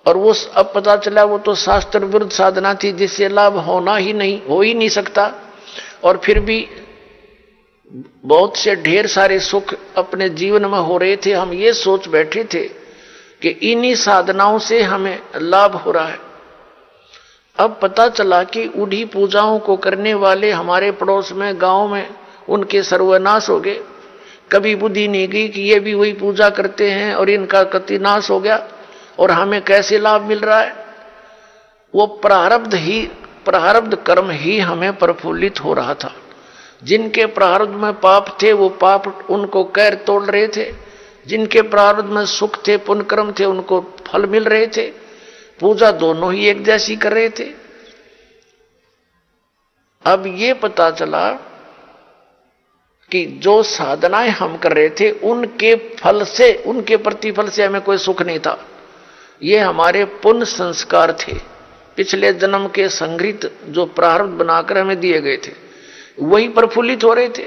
और वो अब पता चला वो तो शास्त्र विरुद्ध साधना थी जिससे लाभ हो ही नहीं सकता। और फिर भी बहुत से ढेर सारे सुख अपने जीवन में हो रहे थे। हम ये सोच बैठे थे कि इन्हीं साधनाओं से हमें लाभ हो रहा है। अब पता चला कि उन्हीं पूजाओं को करने वाले हमारे पड़ोस में, गांव में, उनके सर्वनाश हो गए। कभी बुद्धि नहीं गई कि ये भी वही पूजा करते हैं और इनका कति नाश हो गया और हमें कैसे लाभ मिल रहा है। वो प्रारब्ध कर्म ही हमें प्रफुल्लित हो रहा था। जिनके प्रारब्ध में पाप थे वो पाप उनको कैर तोड़ रहे थे, जिनके प्रारब्ध में सुख थे, पुण्य कर्म थे, उनको फल मिल रहे थे। पूजा दोनों ही एक जैसी कर रहे थे। अब ये पता चला कि जो साधनाएं हम कर रहे थे उनके फल से, उनके प्रतिफल से हमें कोई सुख नहीं था। ये हमारे पुण्य संस्कार थे, पिछले जन्म के संग्रहित जो प्रारब्ध बनाकर हमें दिए गए थे, वही प्रफुल्लित हो रहे थे।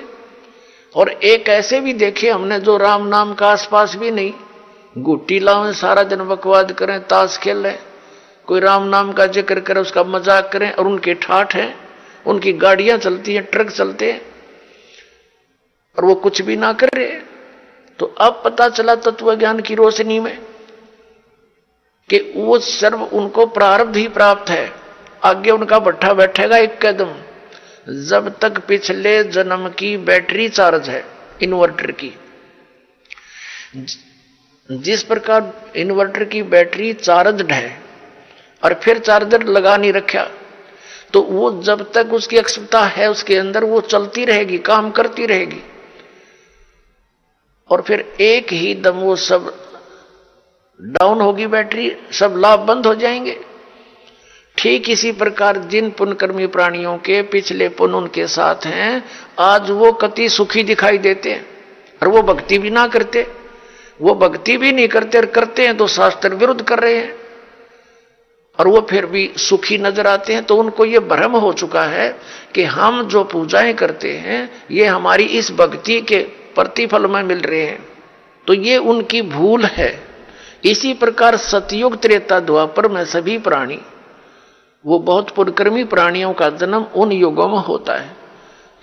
और एक ऐसे भी देखे हमने जो राम नाम का आसपास भी नहीं, गुट्टी लाओ, सारा दिन बकवाद करें, ताश खेल रहे, कोई राम नाम का जिक्र करे, उसका मजाक करें, और उनके ठाठ हैं, उनकी गाड़ियां चलती हैं, ट्रक चलते हैं, और वो कुछ भी ना कर रहे। तो अब पता चला तत्व ज्ञान की रोशनी में कि वो सर्व उनको प्रारब्ध ही प्राप्त है। आगे उनका भट्ठा बैठेगा एक कदम, जब तक पिछले जन्म की बैटरी चार्ज है इन्वर्टर की। जिस प्रकार इन्वर्टर की बैटरी चार्ज है और फिर चार्जर लगा नहीं रखा, तो वो जब तक उसकी अक्षमता है उसके अंदर वो चलती रहेगी, काम करती रहेगी, और फिर एक ही दम वो सब डाउन होगी बैटरी, सब लाभ बंद हो जाएंगे। ठीक इसी प्रकार जिन पुण्यकर्मी प्राणियों के पिछले पुण्य उनके साथ हैं, आज वो कति सुखी दिखाई देते हैं, और वो भक्ति भी ना करते, वो भक्ति भी नहीं करते, और करते हैं तो शास्त्र विरुद्ध कर रहे हैं, और वो फिर भी सुखी नजर आते हैं। तो उनको ये भ्रम हो चुका है कि हम जो पूजाएं करते हैं ये हमारी इस भक्ति के प्रतिफल में मिल रहे हैं, तो ये उनकी भूल है। इसी प्रकार सतयुग त्रेता द्वापर में सभी प्राणी, वो बहुत पुण्यकर्मी प्राणियों का जन्म उन युगों में होता है,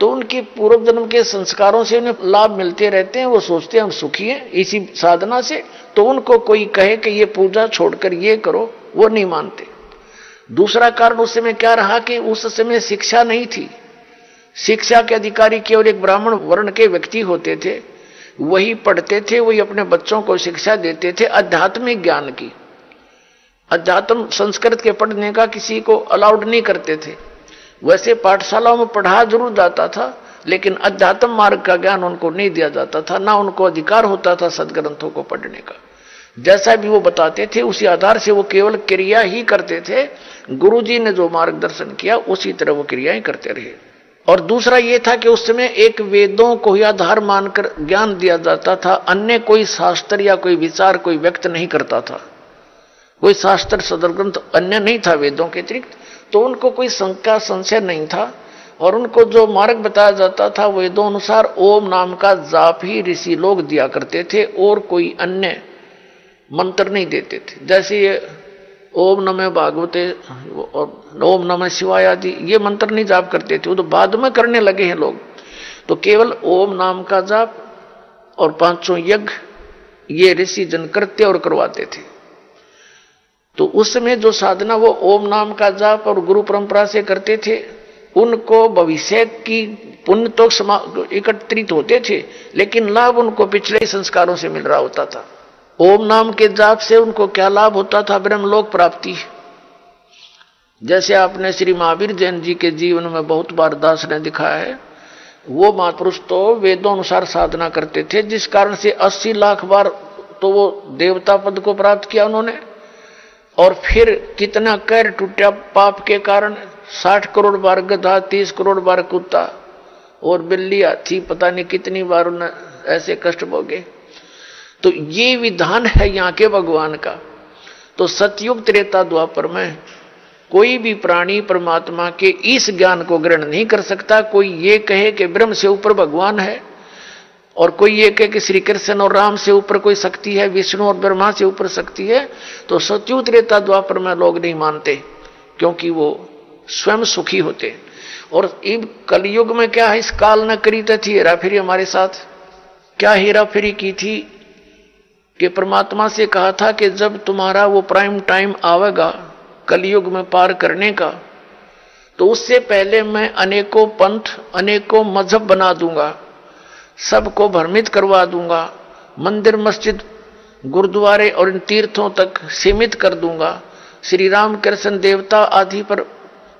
तो उनके पूर्व जन्म के संस्कारों से उन्हें लाभ मिलते रहते हैं। वो सोचते हैं हम सुखी हैं इसी साधना से, तो उनको कोई कहे कि ये पूजा छोड़कर ये करो, वो नहीं मानते। दूसरा कारण उस समय क्या रहा कि उस समय शिक्षा नहीं थी। शिक्षा के अधिकारी केवल एक ब्राह्मण वर्ण के व्यक्ति होते थे, वही पढ़ते थे, वही अपने बच्चों को शिक्षा देते थे आध्यात्मिक ज्ञान की। अध्यात्म संस्कृत के पढ़ने का किसी को अलाउड नहीं करते थे। वैसे पाठशालाओं में पढ़ा जरूर जाता था, लेकिन अध्यात्म मार्ग का ज्ञान उनको नहीं दिया जाता था, ना उनको अधिकार होता था सदग्रंथों को पढ़ने का। जैसा भी वो बताते थे उसी आधार से वो केवल क्रिया ही करते थे। गुरुजी ने जो मार्गदर्शन किया उसी तरह वो क्रियाएं करते रहे। और दूसरा ये था कि उस समय एक वेदों को ही आधार मानकर ज्ञान दिया जाता था, अन्य कोई शास्त्र या कोई विचार कोई व्यक्त नहीं करता था। कोई शास्त्र सदग्रंथ अन्य नहीं था वेदों के अतिरिक्त, तो उनको कोई शंका संशय नहीं था। और उनको जो मार्ग बताया जाता था वेदों अनुसार ओम नाम का जाप ही ऋषि लोग दिया करते थे, और कोई अन्य मंत्र नहीं देते थे। जैसे ये ओम नमः भागवते और ओम नमः शिवाय आदि ये मंत्र नहीं जाप करते थे, वो तो बाद में करने लगे हैं लोग। तो केवल ओम नाम का जाप और 500 यज्ञ ये ऋषि जन करते और करवाते थे। तो उस समय जो साधना वो ओम नाम का जाप और गुरु परंपरा से करते थे, उनको भविष्य की पुण्य तो एकत्रित होते थे, लेकिन लाभ उनको पिछले संस्कारों से मिल रहा होता था। ओम नाम के जाप से उनको क्या लाभ होता था? ब्रह्मलोक प्राप्ति। जैसे आपने श्री महावीर जैन जी के जीवन में बहुत बार दास ने दिखाया है, वो महापुरुष तो वेदों अनुसार साधना करते थे, जिस कारण से 80 लाख बार तो वो देवता पद को प्राप्त किया उन्होंने। और फिर कितना कैर टूटा पाप के कारण, 60 करोड़ बार गधा, 30 करोड़ बार कुत्ता और बिल्ली थी, पता नहीं कितनी बार उन्हें ऐसे कष्ट भोगे। तो ये विधान है यहाँ के भगवान का। तो सतयुग त्रेता द्वापर में कोई भी प्राणी परमात्मा के इस ज्ञान को ग्रहण नहीं कर सकता। कोई ये कहे कि ब्रह्म से ऊपर भगवान है, और कोई ये कहे कि श्री कृष्ण और राम से ऊपर कोई शक्ति है, विष्णु और ब्रह्मा से ऊपर शक्ति है, तो सतयुग त्रेता द्वापर में लोग नहीं मानते, क्योंकि वो स्वयं सुखी होते। और इब कलयुग में क्या है, इस काल न करी थी हेरा फेरी हमारे साथ। क्या हेरा फेरी की थी कि परमात्मा से कहा था कि जब तुम्हारा वो प्राइम टाइम आवेगा कलयुग में पार करने का, तो उससे पहले मैं अनेकों पंथ अनेकों मजहब बना दूंगा, सबको भ्रमित करवा दूंगा, मंदिर मस्जिद गुरुद्वारे और इन तीर्थों तक सीमित कर दूंगा, श्री राम कृष्ण देवता आदि पर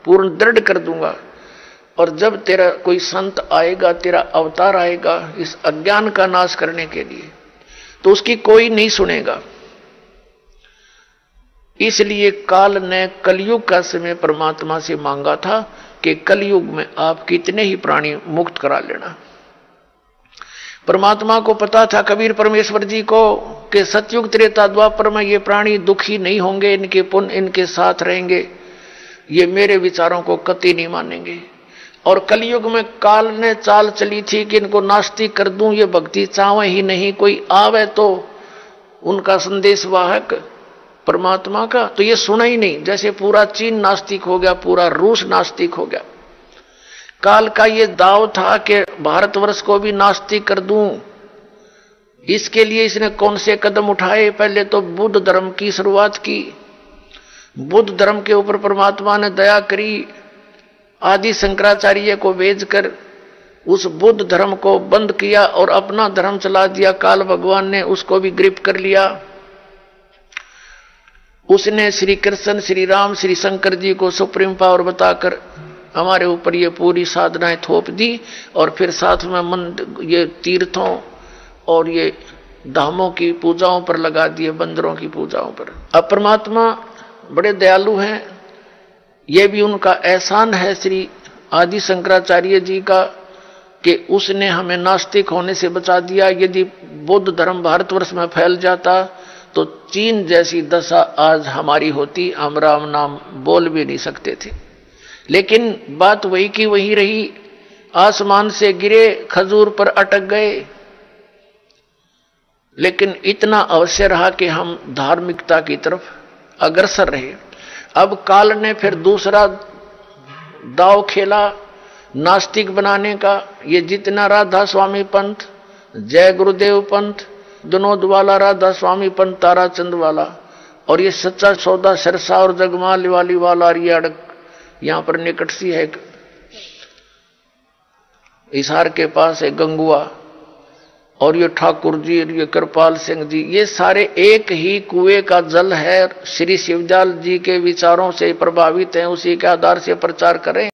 पूर्ण दृढ़ कर दूंगा। और जब तेरा कोई संत आएगा, तेरा अवतार आएगा इस अज्ञान का नाश करने के लिए, तो उसकी कोई नहीं सुनेगा। इसलिए काल ने कलयुग का समय परमात्मा से मांगा था कि कलयुग में आप कितने ही प्राणी मुक्त करा लेना। परमात्मा को पता था, कबीर परमेश्वर जी को, कि सतयुग त्रेता द्वापर में ये प्राणी दुखी नहीं होंगे, इनके पुण्य इनके साथ रहेंगे, ये मेरे विचारों को कतई नहीं मानेंगे। और कलयुग में काल ने चाल चली थी कि इनको नास्तिक कर दूं, ये भक्ति चाहे ही नहीं, कोई आवे तो उनका संदेश वाहक परमात्मा का, तो ये सुना ही नहीं। जैसे पूरा चीन नास्तिक हो गया, पूरा रूस नास्तिक हो गया। काल का ये दाव था कि भारतवर्ष को भी नास्तिक कर दूं। इसके लिए इसने कौन से कदम उठाए? पहले तो बुद्ध धर्म की शुरुआत की। बुद्ध धर्म के ऊपर परमात्मा ने दया करी, आदि शंकराचार्य को भेजकर उस बुद्ध धर्म को बंद किया और अपना धर्म चला दिया। काल भगवान ने उसको भी ग्रिप कर लिया। उसने श्री कृष्ण, श्री राम, श्री शंकर जी को सुप्रीम पावर बताकर हमारे ऊपर ये पूरी साधनाएं थोप दी, और फिर साथ में मंदिर, ये तीर्थों और ये धामों की पूजाओं पर लगा दिए, बंदरों की पूजाओं पर। अब परमात्मा बड़े दयालु हैं, ये भी उनका एहसान है श्री आदि शंकराचार्य जी का कि उसने हमें नास्तिक होने से बचा दिया। यदि बौद्ध धर्म भारतवर्ष में फैल जाता तो चीन जैसी दशा आज हमारी होती, हम राम नाम बोल भी नहीं सकते थे। लेकिन बात वही की वही रही, आसमान से गिरे, खजूर पर अटक गए। लेकिन इतना अवश्य रहा कि हम धार्मिकता की तरफ अग्रसर रहे। अब काल ने फिर दूसरा दाव खेला नास्तिक बनाने का। ये जितना राधा स्वामी पंथ, जय गुरुदेव पंथ, विनोद वाला राधा स्वामी पंथ, ताराचंद वाला, और ये सच्चा सौदा सिरसा और जगमाल वाली वाला, और ये अड़क यहां पर निकट सी है, हिसार के पास है गंगुआ, और ये ठाकुर जी, ये कृपाल सिंह जी, ये सारे एक ही कुएं का जल है। श्री शिवदयाल जी के विचारों से प्रभावित हैं, उसी के आधार से प्रचार करें।